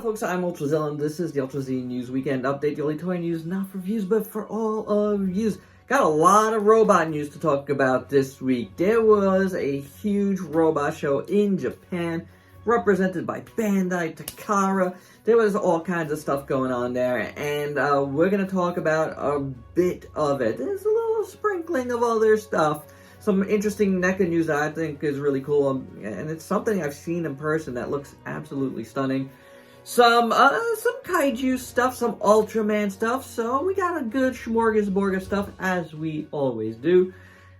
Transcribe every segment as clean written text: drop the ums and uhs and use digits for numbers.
folks, I'm UltraZilla, and this is the UltraZ News Weekend Update. The only toy news not for views, but for all of yous. Got a lot of robot news to talk about this week. There was a huge robot show in Japan, represented by Bandai, Takara. There was all kinds of stuff going on there, and we're going to talk about a bit of it. There's a little sprinkling of other stuff. Some interesting NECA news that I think is really cool, and it's something I've seen in person that looks absolutely stunning. Some Kaiju stuff, some Ultraman stuff, so we got a good smorgasbord of stuff, as we always do.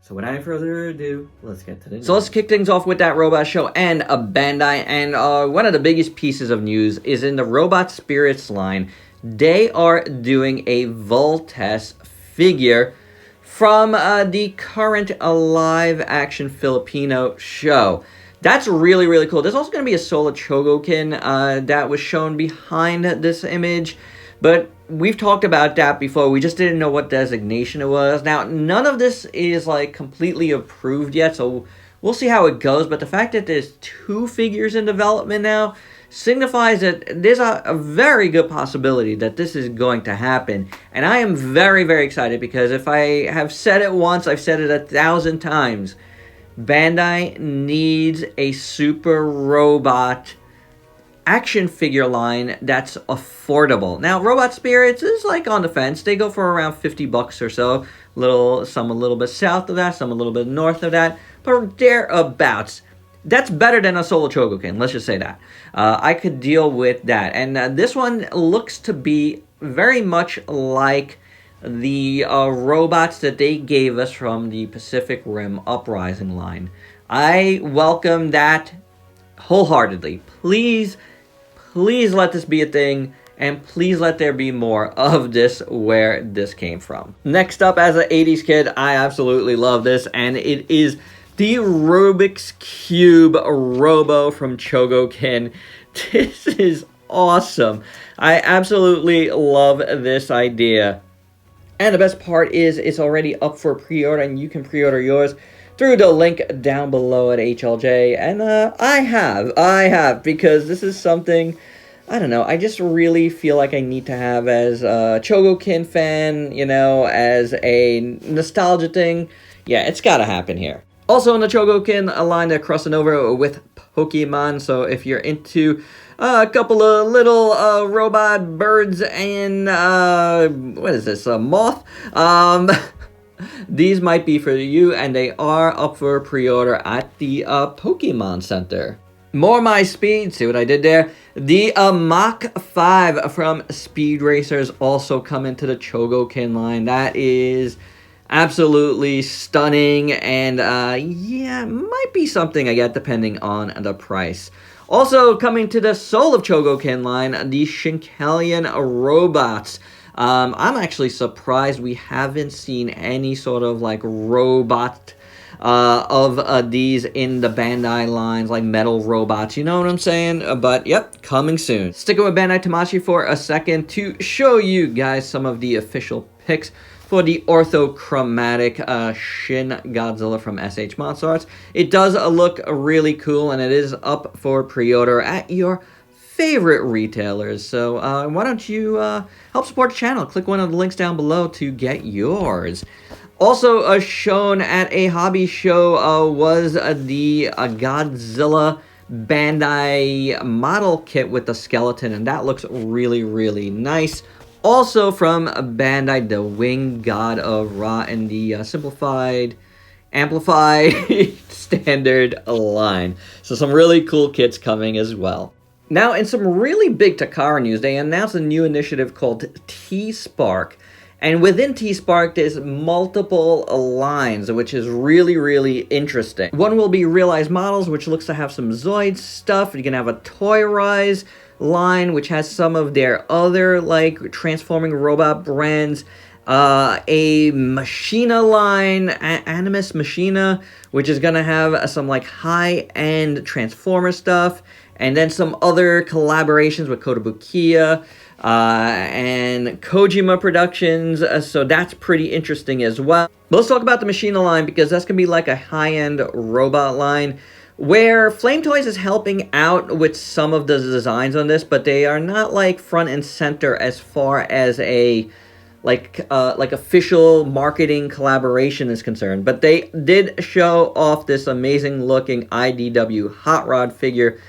So without further ado, let's get to the news. So let's kick things off with that robot show and a Bandai, and one of the biggest pieces of news is in the Robot Spirits line. They are doing a Voltes figure from the current live-action Filipino show. That's really, really cool. There's also going to be a solo Chogokin that was shown behind this image, but we've talked about that before. We just didn't know what designation it was. Now, none of this is, like, completely approved yet, so we'll see how it goes, but the fact that there's two figures in development now signifies that there's a very good possibility that this is going to happen. And I am very, very excited because if I have said it once, I've said it 1,000 times. Bandai needs a super robot action figure line that's affordable. Now, Robot Spirits is like on the fence. They go for around 50 bucks or so. Some a little bit south of that, some a little bit north of that, but thereabouts. That's better than a solo Chogokin, let's just say that. I could deal with that. And this one looks to be very much like the robots that they gave us from the Pacific Rim Uprising line. I welcome that wholeheartedly. Please, please let this be a thing, and please let there be more of this where this came from. Next up, as an 80s kid, I absolutely love this, and it is the Rubik's Cube Robo from Chogokin. This is awesome. I absolutely love this idea. And the best part is it's already up for pre-order, and you can pre-order yours through the link down below at HLJ. And I have, because this is something, I don't know, I just really feel like I need to have as a Chogokin fan, you know, as a nostalgia thing. Yeah, it's gotta happen here. Also in the Chogokin line, they're crossing over with Pokemon, so if you're into a couple of little robot birds and, what is this, a moth? These might be for you, and they are up for pre-order at the Pokemon Center. More my speed, see what I did there? The Mach 5 from Speed Racers also come into the Chogokin line. That is absolutely stunning, and yeah, might be something I get depending on the price. Also coming to the Soul of Chogokin line, the Shinkelian robots. I'm actually surprised we haven't seen any sort of like robot of these in the Bandai lines, like metal robots, you know what I'm saying? But yep, coming soon. Sticking with Bandai Tamashii for a second to show you guys some of the official picks for the orthochromatic Shin Godzilla from SH Monster Arts. It does look really cool, and it is up for pre-order at your favorite retailers. So why don't you help support the channel? Click one of the links down below to get yours. Also shown at a hobby show was the Godzilla Bandai model kit with the skeleton, and that looks really, really nice. Also from Bandai, the Winged God of Ra in the simplified, amplified, standard line. So some really cool kits coming as well. Now, in some really big Takara news, they announced a new initiative called T-Spark. And within T-Spark, there's multiple lines, which is really, really interesting. One will be Realized Models, which looks to have some Zoid stuff. You can have a Toy Rise line, which has some of their other, like, transforming robot brands. A Machina line, Animus Machina, which is gonna have some, like, high-end Transformer stuff. And then some other collaborations with Kotobukiya and Kojima Productions, so that's pretty interesting as well. But let's talk about the Machina line, because that's going to be like a high-end robot line where Flame Toys is helping out with some of the designs on this, but they are not like front and center as far as a like official marketing collaboration is concerned. But they did show off this amazing looking IDW Hot Rod figure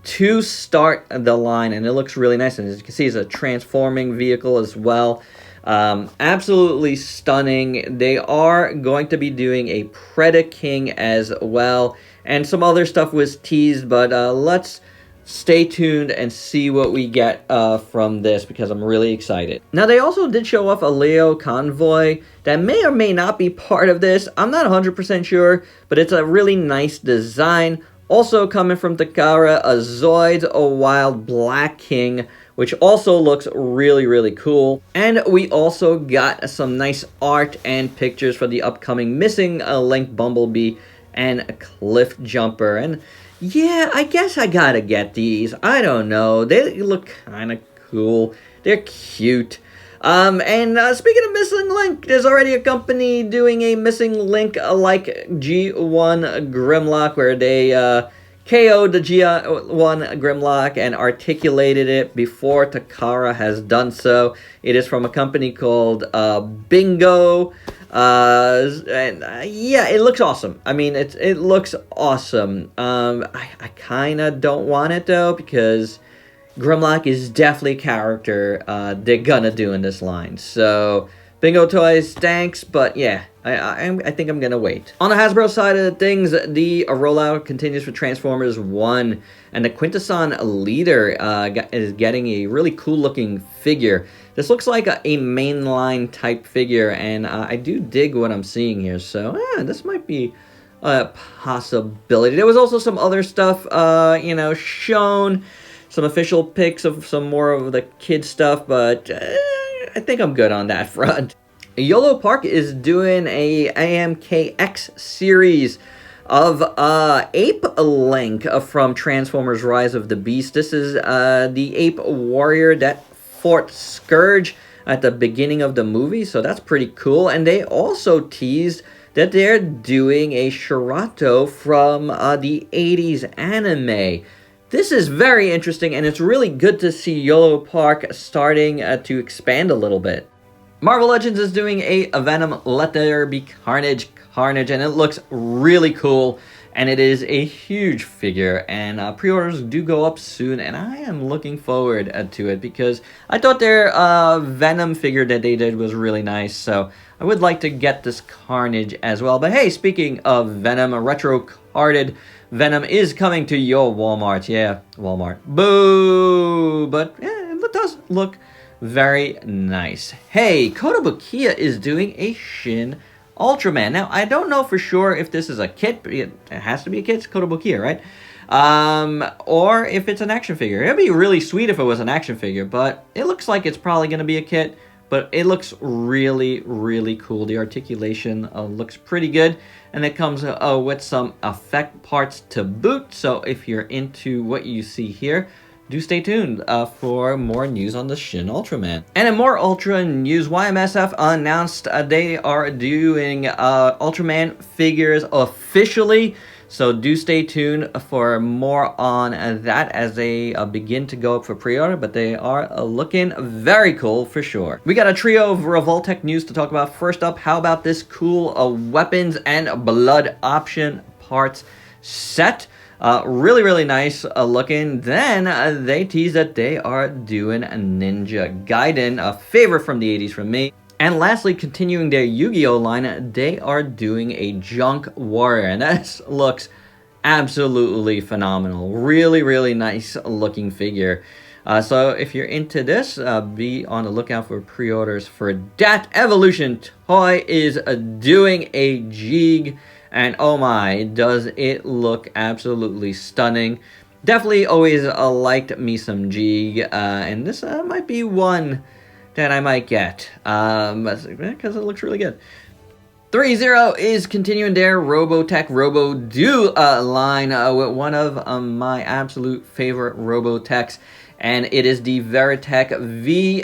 to start the line, and it looks really nice. And as you can see, it's a transforming vehicle as well. Absolutely stunning. They are going to be doing a Predaking as well, and some other stuff was teased, but let's stay tuned and see what we get from this, because I'm really excited. Now, they also did show off a Leo Convoy that may or may not be part of this. I'm not 100% sure, but it's a really nice design. Also coming from Takara, a Zoids, a Wild Black King, which also looks really, really cool. And we also got some nice art and pictures for the upcoming Missing Link Bumblebee and Cliff Jumper. And yeah, I guess I gotta get these. I don't know. They look kind of cool. They're cute. Speaking of Missing Link, there's already a company doing a Missing Link like G1 Grimlock, where they KO'd the G1 Grimlock and articulated it before Takara has done so. It is from a company called Bingo. Yeah, it looks awesome. I mean, it looks awesome. I kind of don't want it though, because Grimlock is definitely a character they're gonna do in this line. So Bingo Toys, thanks, but yeah, I think I'm gonna wait. On the Hasbro side of things, the rollout continues for Transformers 1, and the Quintesson Leader is getting a really cool looking figure. This looks like a mainline type figure, and I do dig what I'm seeing here, so this might be a possibility. There was also some other stuff, you know, shown, some official pics of some more of the kid stuff, but I think I'm good on that front. Yolo Park is doing a AMKX series of Ape Link from Transformers Rise of the Beast. This is the Ape Warrior that fought Scourge at the beginning of the movie, so that's pretty cool. And they also teased that they're doing a Shirato from the 80s anime. This is very interesting, and it's really good to see Yolo Park starting to expand a little bit. Marvel Legends is doing a Venom Let There Be Carnage, and it looks really cool, and it is a huge figure, and pre-orders do go up soon, and I am looking forward to it, because I thought their Venom figure that they did was really nice, so I would like to get this Carnage as well. But hey, speaking of Venom, a retro-carded Venom is coming to your Walmart. Yeah, Walmart. Boo! But yeah, it does look very nice. Hey, Kotobukiya is doing a Shin Ultraman. Now, I don't know for sure if this is a kit. It has to be a kit. It's Kotobukiya, right? Or if it's an action figure. It'd be really sweet if it was an action figure, but it looks like it's probably going to be a kit. But it looks really, really cool. The articulation looks pretty good. And it comes with some effect parts to boot. So if you're into what you see here, do stay tuned for more news on the Shin Ultraman. And in more Ultra news, YMSF announced they are doing Ultraman figures officially. So do stay tuned for more on that as they begin to go up for pre-order, but they are looking very cool for sure. We got a trio of Revoltech news to talk about. First up, how about this cool weapons and blood option parts set? Really, really nice looking. Then they tease that they are doing a Ninja Gaiden, a favorite from the 80s from me. And lastly, continuing their Yu-Gi-Oh line, they are doing a Junk Warrior, and that looks absolutely phenomenal. Really, really nice looking figure. So if you're into this, be on the lookout for pre-orders for that. Evolution Toy is doing a Jeeg, and oh my, does it look absolutely stunning. Definitely always liked me some Jeeg, and this might be one that I might get, because it looks really good. 3-0 is continuing their Robotech Robo-Do line with one of my absolute favorite Robotechs. and it is the Revoltech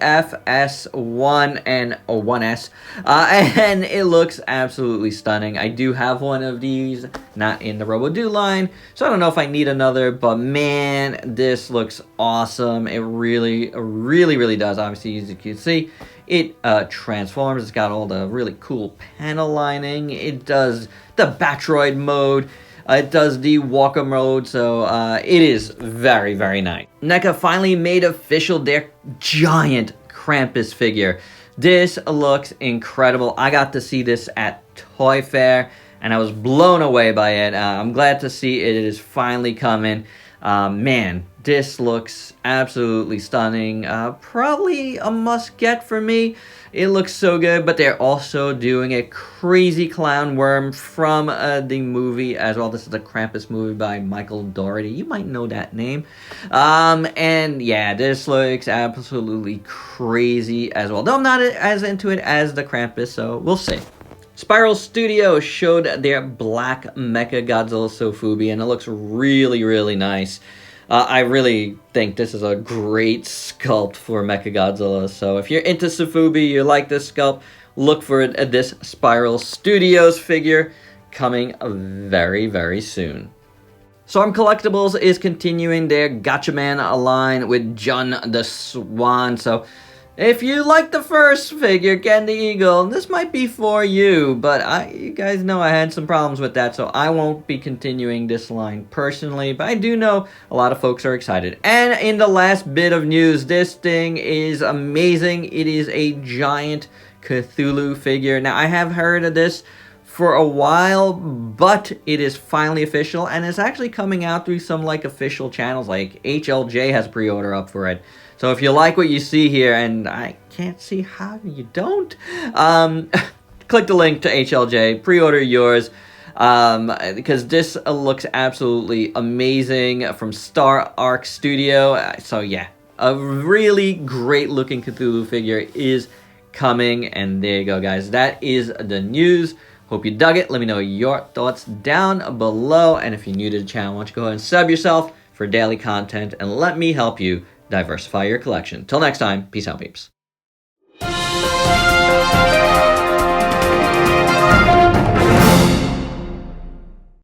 VFS1 and 1S, and it looks absolutely stunning. I do have one of these, not in the RoboDo line, so I don't know if I need another, but man, this looks awesome. It really, really does. Obviously, as you can see, it transforms. It's got all the really cool panel lining. It does the Batroid mode. It does the Walker mode, so it is very, very nice. NECA finally made official their giant Krampus figure. This looks incredible. I got to see this at Toy Fair, and I was blown away by it. I'm glad to see it is finally coming. Man, this looks absolutely stunning. Probably a must-get for me. It looks so good, but they're also doing a crazy clown worm from the movie as well. This is the Krampus movie by Michael Dougherty. You might know that name. And yeah, this looks absolutely crazy as well. Though I'm not as into it as the Krampus, so we'll see. Spiral Studio showed their black Mecha Godzilla Sofubi, and it looks really, really nice. I really think this is a great sculpt for Mecha Godzilla, so if you're into Sofubi, you like this sculpt, look for it at this Spiral Studios figure coming very, very soon. Storm Collectibles is continuing their Gatchaman line with Jun the Swan, so if you like the first figure, Ken the Eagle, this might be for you, but you guys know I had some problems with that, so I won't be continuing this line personally, but I do know a lot of folks are excited. And in the last bit of news, this thing is amazing. It is a giant Cthulhu figure. Now, I have heard of this for a while, but it is finally official, and it's actually coming out through some official channels, like HLJ has pre-order up for it. So if you like what you see here, and I can't see how you don't, click the link to HLJ, pre-order yours, because this looks absolutely amazing from Star Arc Studio. So yeah, a really great looking Cthulhu figure is coming, and there you go, guys. That is the news. Hope you dug it. Let me know your thoughts down below, and if you're new to the channel, why don't you go ahead and sub yourself for daily content, and let me help you diversify your collection. Till next time, peace out, peeps.